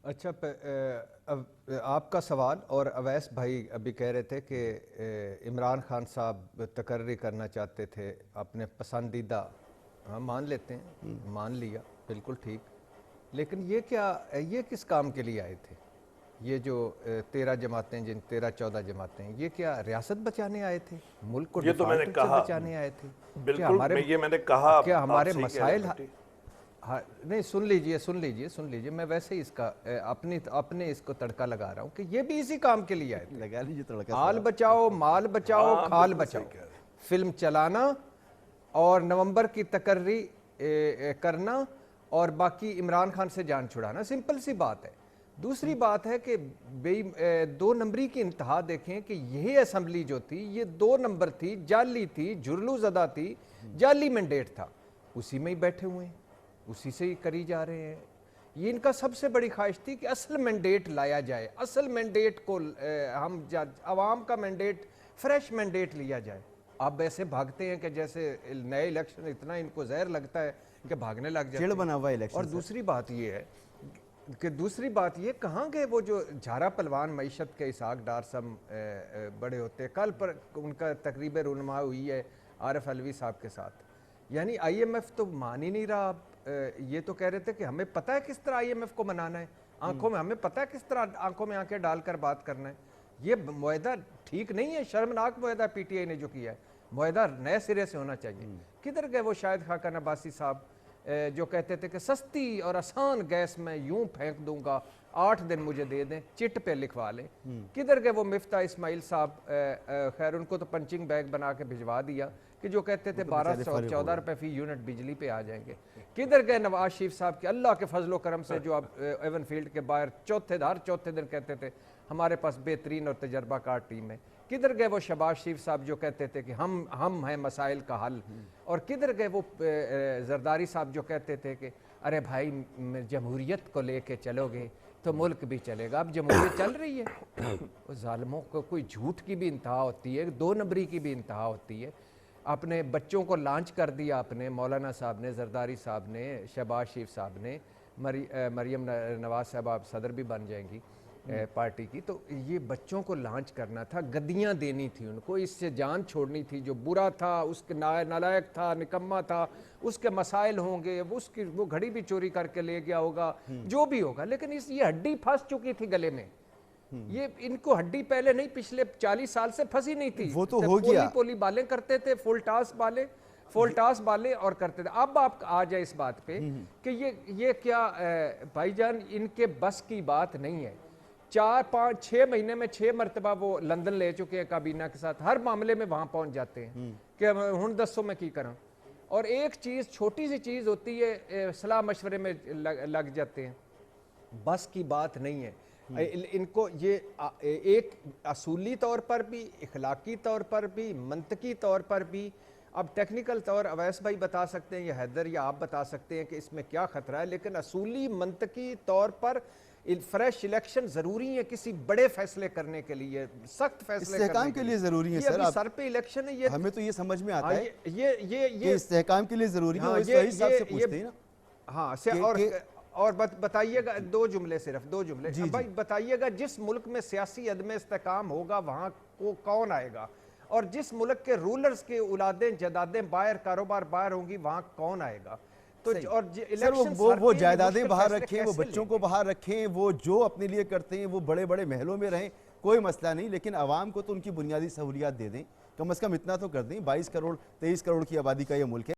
اچھا آپ کا سوال، اور اویس بھائی ابھی کہہ رہے تھے کہ عمران خان صاحب تقرری کرنا چاہتے تھے اپنے پسندیدہ. ہاں مان لیتے ہیں، مان لیا، بالکل ٹھیک. لیکن یہ کس کام کے لیے آئے تھے؟ یہ جو 13 جماعتیں، 13-14 جماعتیں، یہ کیا ریاست بچانے آئے تھے؟ ملک کو یہ تو میں نے ڈیفالٹ سے کہا، بچانے آئے تھے؟ بالکل یہ میں نے کہا. کیا آپ ہمارے صحیح کہہ رہے مسائل ہیں بیٹی. نہیں، سن لیجئے، میں ویسے ہی اس کا اپنے اس کو تڑکا لگا رہا ہوں کہ یہ بھی اسی کام کے لیے آئے تھے. لگا لیجیے تڑکا. آل بچاؤ، مال بچاؤ، کھال بچاؤ، فلم چلانا اور نومبر کی تقرری کرنا اور باقی عمران خان سے جان چھڑانا، سمپل سی بات ہے. دوسری بات ہے کہ 2 نمبری کی انتہا دیکھیں کہ یہی اسمبلی جو تھی یہ 2 نمبر تھی، جعلی تھی، جھرلو زدہ تھی، جعلی مینڈیٹ تھا، اسی میں ہی بیٹھے ہوئے ہیں، اسی سے ہی کری جا رہے ہیں. یہ ان کا سب سے بڑی خواہش تھی کہ اصل مینڈیٹ لایا جائے، اصل مینڈیٹ کو ہم عوام کا مینڈیٹ، فریش مینڈیٹ لیا جائے. اب ایسے بھاگتے ہیں کہ جیسے نئے الیکشن اتنا ان کو زہر لگتا ہے کہ بھاگنے لگ جاتے چڑ بنا ہوا ہیں. الیکشن. اور دوسری بات یہ کہاں گئے وہ جو جھارا پلوان معیشت کے اسحاق ڈار صاحب بڑے ہوتے ہیں. کل پر ان کا تقریب رونما ہوئی ہے عارف علوی صاحب کے ساتھ. یعنی آئی ایم ایف تو مان ہی نہیں رہا. یہ تو کہہ رہے تھے کہ ہمیں پتہ ہے کس طرح آئی ایم ایف کو منانا ہے، آنکھوں میں ہمیں پتہ ہے کس طرح آنکھوں میں آنکھیں ڈال کر بات کرنا ہے. یہ معاہدہ ٹھیک نہیں ہے، شرمناک معاہدہ پی ٹی آئی نے جو کیا ہے. معاہدہ نئے سرے سے ہونا چاہیے. کدھر گئے وہ شاہد خاقان عباسی صاحب جو کہتے تھے کہ سستی اور آسان گیس میں یوں پھینک دوں گا، 8 دن مجھے دے دیں، چٹ پہ لکھوا لیں. کدھر گئے وہ مفتاح اسماعیل صاحب؟ خیر ان کو تو پنچنگ بیگ بنا کے بھجوا دیا کہ جو کہتے تھے 1214 روپے فی یونٹ بجلی پہ آ جائیں گے. کدھر گئے نواز شریف صاحب کے اللہ کے فضل و کرم سے جو اب ایون فیلڈ کے باہر چوتھے دن کہتے تھے ہمارے پاس بہترین اور تجربہ کار ٹیم ہے. کدھر گئے وہ شہباز شریف صاحب جو کہتے تھے کہ ہم ہیں مسائل کا حل. اور کدھر گئے وہ زرداری صاحب جو کہتے تھے کہ ارے بھائی جمہوریت کو لے کے چلو گے تو ملک بھی چلے گا. اب جمہوریت چل رہی ہے. ظالموں کو کوئی جھوٹ کی بھی انتہا ہوتی ہے، 2 نمبری کی بھی انتہا ہوتی ہے. اپنے بچوں کو لانچ کر دیا اپنے مولانا صاحب نے، زرداری صاحب نے، شہباز شریف صاحب نے، مریم نواز صاحب آپ صدر بھی بن جائیں گی پارٹی کی. تو یہ بچوں کو لانچ کرنا تھا، گدیاں دینی تھی ان کو، اس سے جان چھوڑنی تھی. جو برا تھا، اس کے نالائق تھا، نکما تھا، اس کے مسائل ہوں گے، وہ گھڑی بھی چوری کر کے لے گیا ہوگا، جو بھی ہوگا. لیکن یہ ہڈی پھنس چکی تھی گلے میں. یہ ان کو ہڈی پہلے نہیں، پچھلے 40 سال سے پھنسی نہیں تھی. وہ تو ہو گیا. پولی بالیں کرتے تھے، فول ٹاس بالیں اور کرتے تھے. اب آپ آ جائے اس بات پہ کہ یہ کیا بھائی جان ان کے بس کی بات نہیں ہے. 4-5-6 مہینے میں 6 مرتبہ وہ لندن لے چکے ہیں کابینہ کے ساتھ، ہر معاملے میں وہاں پہنچ جاتے ہیں کہ ہن دسو میں کی کروں. اور ایک چیز، چھوٹی سی چیز ہوتی ہے، صلاح مشورے میں لگ جاتے ہیں. بس کی بات نہیں ہے. ان کو یہ ایک اصولی طور پر بھی، اخلاقی طور پر بھی، منطقی طور پر بھی. اب ٹیکنیکل طور اویس بھائی بتا سکتے ہیں یا حیدر یا آپ بتا سکتے ہیں کہ اس میں کیا خطرہ ہے. لیکن اصولی منطقی طور پر فریش الیکشن ضروری ہے کسی بڑے فیصلے کرنے کے لیے، سخت فیصلے استحکام کے لیے ضروری ہے. یہ سر پہ الیکشن ہے. ہمیں تو یہ سمجھ میں آتا ہے یہ کہ استحکام کے لیے ضروری ہے. اس رئیس صاحب سے پوچھتے ہیں نا. ہاں، اور بتائیے گا 2 جملے، صرف 2 جملے. بھائی بتائیے گا جس ملک میں سیاسی عدم استحکام ہوگا وہاں کو کون آئے گا؟ اور جس ملک کے رولرز کے اولادیں جدادیں باہر، کاروبار باہر ہوں گی وہاں کون آئے گا؟ تو اور وہ جائیدادیں باہر رکھیں، وہ بچوں کو باہر رکھیں، وہ جو اپنے لیے کرتے ہیں وہ بڑے بڑے محلوں میں رہیں، کوئی مسئلہ نہیں. لیکن عوام کو تو ان کی بنیادی سہولیات دے دیں، کم از کم اتنا تو کر دیں. 22 کروڑ 23 کروڑ کی آبادی کا یہ ملک ہے.